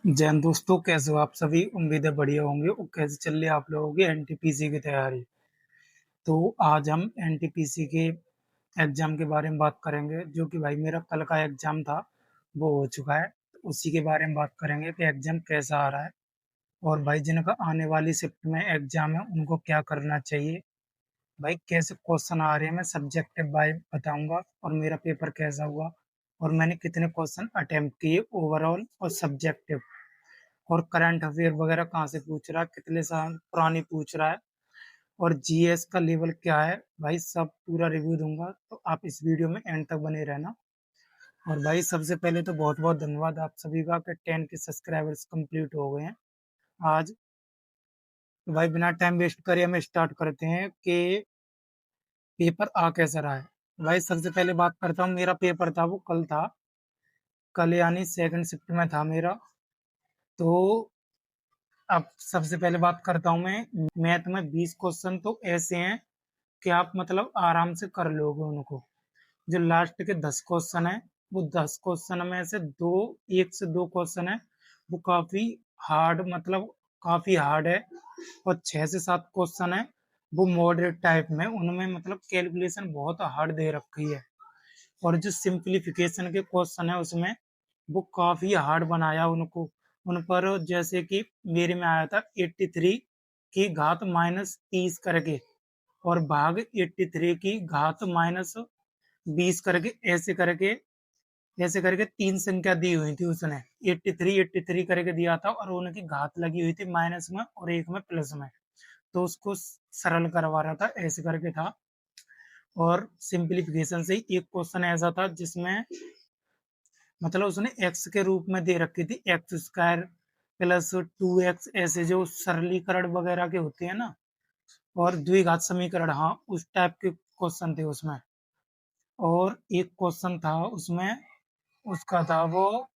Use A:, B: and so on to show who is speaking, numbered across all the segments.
A: जैन दोस्तों, कैसे हो आप सभी? उम्मीद है बढ़िया होंगे। और कैसे चल रही है आप लोगों की एनटीपीसी की तैयारी? तो आज हम एनटीपीसी के एग्जाम के बारे में बात करेंगे, जो कि भाई मेरा कल का एग्जाम था, वो हो चुका है। तो उसी के बारे में बात करेंगे कि एग्जाम कैसा आ रहा है, और भाई जिनका आने वाली शिफ्ट में एग्जाम है उनको क्या करना चाहिए। भाई कैसे क्वेश्चन आ रहे हैं मैं सब्जेक्टिव बाय बताऊंगा, और मेरा पेपर कैसा हुआ, और मैंने कितने क्वेश्चन अटेम्प्ट किए ओवरऑल और सब्जेक्टिव, और करंट अफेयर वगैरह कहाँ से पूछ रहा है, कितने साल पुरानी पूछ रहा है, और जीएस का लेवल क्या है। भाई सब पूरा रिव्यू दूंगा, तो आप इस वीडियो में एंड तक बने रहना। और भाई सबसे पहले तो बहुत बहुत धन्यवाद आप सभी का कि 10 के सब्सक्राइबर्स कंप्लीट हो गए हैं आज। तो भाई बिना टाइम वेस्ट करे हमें स्टार्ट करते हैं कि पेपर आ कैसा रहा है। भाई सबसे पहले बात करता हूँ, मेरा पेपर था वो कल था। कल यानी सेकंड शिफ्ट में था मेरा। तो अब सबसे पहले बात करता हूँ मैं, मैथ में 20 क्वेश्चन तो ऐसे हैं कि आप मतलब आराम से कर लोगे उनको। जो लास्ट के 10 क्वेश्चन है, वो 10 क्वेश्चन में से दो, एक से दो क्वेश्चन है वो काफी हार्ड, मतलब काफी हार्ड है। और 6 से 7 क्वेश्चन है वो मॉडरेट टाइप में, उनमें मतलब कैलकुलेशन बहुत हार्ड दे रखी है। और जो सिंप्लीफिकेशन के क्वेश्चन है उसमें वो काफी हार्ड बनाया उनको। उन पर जैसे कि मेरे में आया था 83 की घात -30 करके, और भाग 83 की घात -20 करके, ऐसे करके तीन संख्या दी हुई थी उसने। 83 करके दिया था, और उनकी घात लगी हुई थी माइनस में और एक में प्लस में। तो उसको सरल करवा रहा था, ऐसे करके था। और सिंप्लीफिकेशन से एक क्वेश्चन ऐसा था जिसमें मतलब उसने एक्स के रूप में दे रखी थी, एक्स स्क्वायर प्लस 2x, ऐसे जो सरलीकरण वगैरह के होते हैं ना, और द्विघात समीकरण, हाँ उस टाइप के क्वेश्चन थे उसमें। और एक क्वेश्चन था उसमें, उसका था वो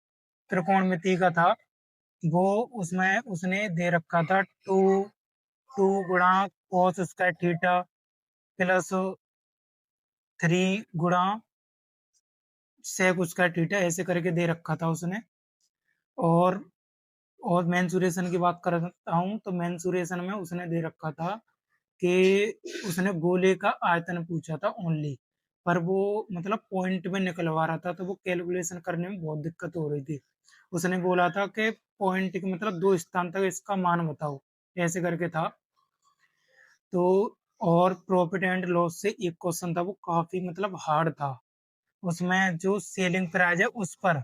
A: त्रिकोणमिति का था। वो उसमें उसने दे रखा था टू टू गुणा कॉस स्क्वायर थीटा प्लस 3 गुणा सेक स्क्वायर थीटा, ऐसे करके दे रखा था उसने। और और मेंसुरेशन की बात करता हूँ, तो मेंसुरेशन में उसने दे रखा था कि उसने गोले का आयतन पूछा था ओनली, पर वो मतलब पॉइंट में निकलवा रहा था, तो वो कैलकुलेशन करने में बहुत दिक्कत हो रही थी। उसने बोला था कि पॉइंट के मतलब दो स्थान तक इसका मान बताओ, ऐसे करके था। तो और प्रॉफिट एंड लॉस से एक क्वेश्चन था, वो काफी मतलब हार्ड था। उसमें जो सेलिंग प्राइस है उस पर,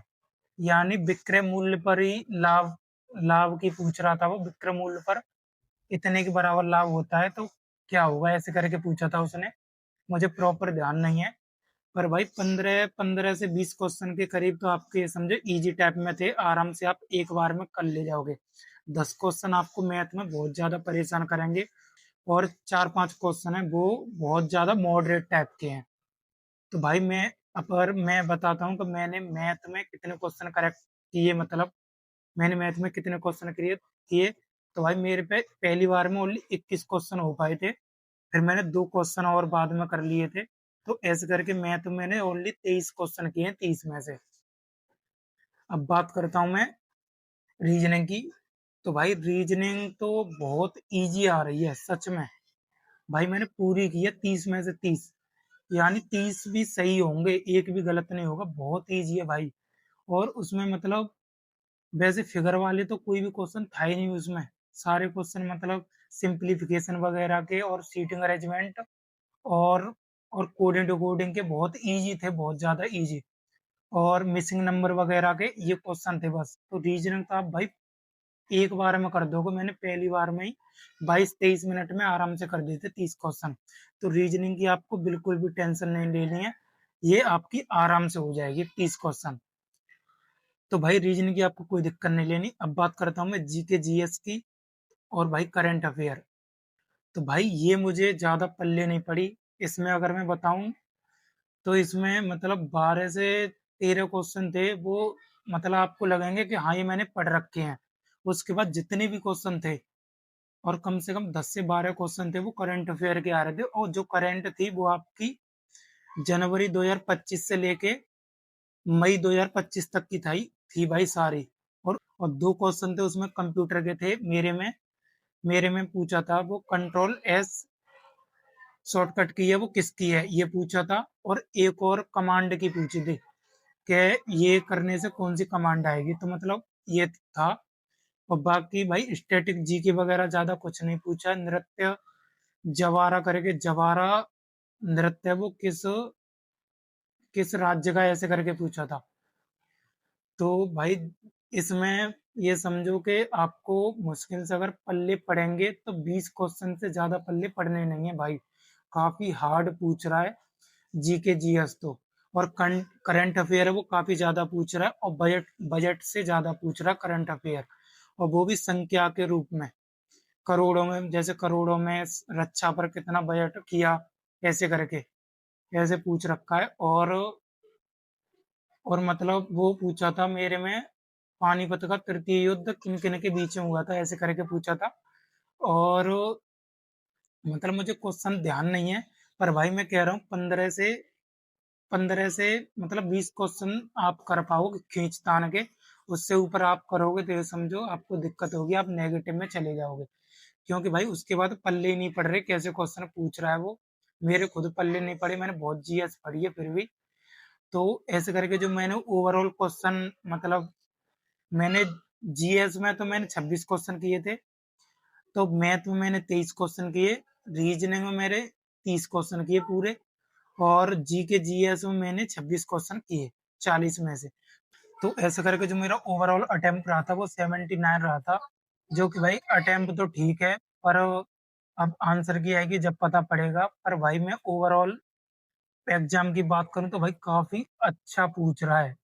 A: यानी विक्रय मूल्य पर ही लाभ लाभ की पूछ रहा था वो। विक्रय मूल्य पर इतने के बराबर लाभ होता है तो क्या होगा, ऐसे करके पूछा था उसने। मुझे प्रॉपर ध्यान नहीं है, पर भाई 15 से 20 क्वेश्चन के करीब तो आपके ये समझे इजी टाइप में थे, आराम से आप एक बार में कर ले जाओगे। 10 क्वेश्चन आपको मैथ में बहुत ज्यादा परेशान करेंगे, और 4-5 क्वेश्चन है वो बहुत ज्यादा मॉडरेट टाइप के हैं। तो भाई मैं बताता हूँ कि मैंने मैथ में कितने क्वेश्चन करेक्ट किए, मतलब मैंने मैथ में कितने क्वेश्चन क्रिएट किए। तो भाई मेरे पे पहली बार में ओनली 21 क्वेश्चन हो पाए थे, फिर मैंने 2 क्वेश्चन और बाद में कर लिए थे। तो ऐसे करके मैथ में मैंने ओनली 23 क्वेश्चन किए हैं 30 में से। अब बात करता हूँ मैं रीजनिंग की। तो भाई रीजनिंग तो बहुत इजी आ रही है सच में। भाई मैंने पूरी की है 30 में से 30, यानी 30 भी सही होंगे, एक भी गलत नहीं होगा, बहुत इजी है भाई। और उसमें मतलब वैसे फिगर वाले तो कोई भी क्वेश्चन था ही नहीं उसमें। सारे क्वेश्चन मतलब सिंप्लीफिकेशन वगैरह के, और सीटिंग अरेंजमेंट, और और कोडिंग डिकोडिंग के बहुत इजी थे, बहुत ज्यादा इजी। और मिसिंग नंबर वगैरह के ये क्वेश्चन थे बस। तो रीजनिंग तो आप भाई एक बार में कर दोगे, मैंने पहली बार में ही 22-23 मिनट में आराम से कर दिए थे 30 क्वेश्चन। तो रीजनिंग की आपको बिल्कुल भी टेंशन नहीं लेनी है, ये आपकी आराम से हो जाएगी 30 क्वेश्चन। तो भाई रीजनिंग की आपको कोई दिक्कत नहीं लेनी। अब बात करता हूँ मैं जीके जीएस की, और भाई करंट अफेयर। तो भाई ये मुझे ज्यादा पल्ले नहीं पड़ी। इसमें अगर मैं बताऊं, तो इसमें मतलब 12 से 13 क्वेश्चन थे वो, मतलब आपको लगेंगे कि हाँ ये मैंने पढ़ रखे हैं। उसके बाद जितने भी क्वेश्चन थे, और कम से कम 10 से 12 क्वेश्चन थे वो करंट अफेयर के आ रहे थे, और जो करंट थी वो आपकी जनवरी 2025 से लेके मई 2025 तक की थी भाई सारी। और और 2 क्वेश्चन थे उसमें कंप्यूटर के थे। मेरे में पूछा था वो कंट्रोल एस शॉर्टकट की है वो किसकी है ये पूछा था, और एक और कमांड की पूछी थी कि ये करने से कौन सी कमांड आएगी, तो मतलब ये था। और बाकी भाई स्टैटिक जीके वगैरह ज्यादा कुछ नहीं पूछा। नृत्य जवारा करके, जवारा नृत्य वो किस किस राज्य का, ऐसे करके पूछा था। तो भाई इसमें ये समझो कि आपको मुश्किल से अगर पल्ले पड़ेंगे तो 20 क्वेश्चन से ज्यादा पल्ले पड़ने नहीं है भाई। काफी हार्ड पूछ रहा है जीके जीएस तो। और करंट अफेयर है वो काफी ज्यादा पूछ रहा है, और बजट बजट से ज्यादा पूछ रहा है करंट अफेयर, और वो भी संख्या के रूप में, करोड़ों में। जैसे करोड़ों में रक्षा पर कितना बजट किया, ऐसे करके ऐसे पूछ रखा है। और मतलब वो पूछा था मेरे में, पानीपत का तृतीय युद्ध किन किन के बीच में हुआ था, ऐसे करके पूछा था। और मतलब मुझे क्वेश्चन ध्यान नहीं है, पर भाई मैं कह रहा हूँ 15 से मतलब 20 क्वेश्चन आप कर पाओगे खींच तान के। उससे ऊपर आप करोगे तो ये समझो आपको दिक्कत होगी, आप नेगेटिव में चले जाओगे। क्योंकि भाई उसके बाद पल्ले ही नहीं पड़ रहे कैसे क्वेश्चन पूछ रहा है वो। मेरे खुद पल्ले नहीं पड़े, मैंने बहुत जीएस पढ़ी है फिर भी। तो ऐसे करके जो मैंने ओवरऑल क्वेश्चन, मतलब मैंने जीएस में तो मैंने 26 क्वेश्चन किए थे, तो मैथ में मैंने 23 क्वेश्चन किए, रीजनिंग में मेरे 30 क्वेश्चन किए पूरे, और जी के जीएस में मैंने 26 क्वेश्चन किए 40 में से। तो ऐसे करके जो मेरा ओवरऑल अटेम्प्ट रहा था वो 79 रहा था, जो कि भाई अटेम्प्ट तो ठीक है, पर अब आंसर की आएगी जब पता पड़ेगा। पर भाई मैं ओवरऑल एग्जाम की बात करूं तो भाई काफी अच्छा पूछ रहा है।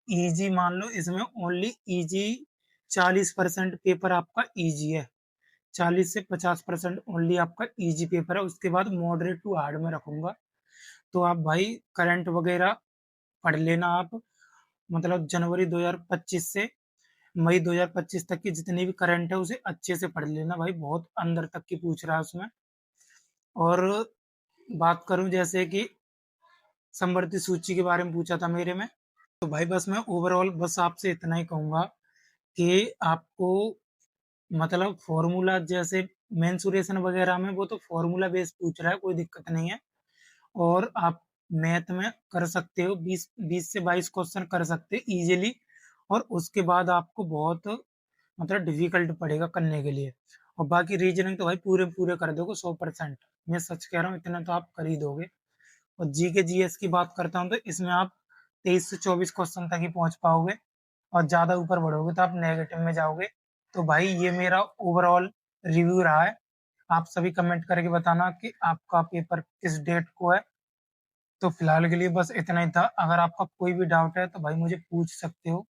A: इजी मान लो इसमें ओनली इजी 40% पेपर आपका इजी है। 40 से 50% ओनली आपका इजी पेपर है, उसके बाद मॉडरेट टू हार्ड में रखूंगा। तो आप भाई करंट वगैरह पढ़ लेना आप, मतलब जनवरी 2025 से मई 2025 तक की जितनी भी करंट है उसे अच्छे से पढ़ लेना भाई, बहुत अंदर तक की पूछ रहा है उसमें। और बात करूं जैसे कि समवर्ती सूची के बारे में पूछा था मेरे में, तो भाई बस मैं ओवरऑल बस आपसे इतना ही कहूंगा कि आपको मतलब फॉर्मूला जैसे मेंसुरेशन वगैरह में वो तो फॉर्मूला बेस पूछ रहा है, कोई दिक्कत नहीं है। और आप मैथ में कर सकते हो, 20 से 22 क्वेश्चन कर सकते हो इजीली। और उसके बाद आपको बहुत मतलब डिफिकल्ट पड़ेगा करने के लिए। और बाकी रीजनिंग तो भाई पूरे पूरे कर दोगे 100%, मैं सच कह रहा हूँ, इतना तो आप कर ही दोगे। और जी के जीएस की बात करता हूँ तो इसमें आप 23 से 24 क्वेश्चन तक ही पहुंच पाओगे, और ज्यादा ऊपर बढ़ोगे तो आप नेगेटिव में जाओगे। तो भाई ये मेरा ओवरऑल रिव्यू रहा है। आप सभी कमेंट करके बताना कि आपका पेपर किस डेट को है। तो फिलहाल के लिए बस इतना ही था, अगर आपका कोई भी डाउट है तो भाई मुझे पूछ सकते हो।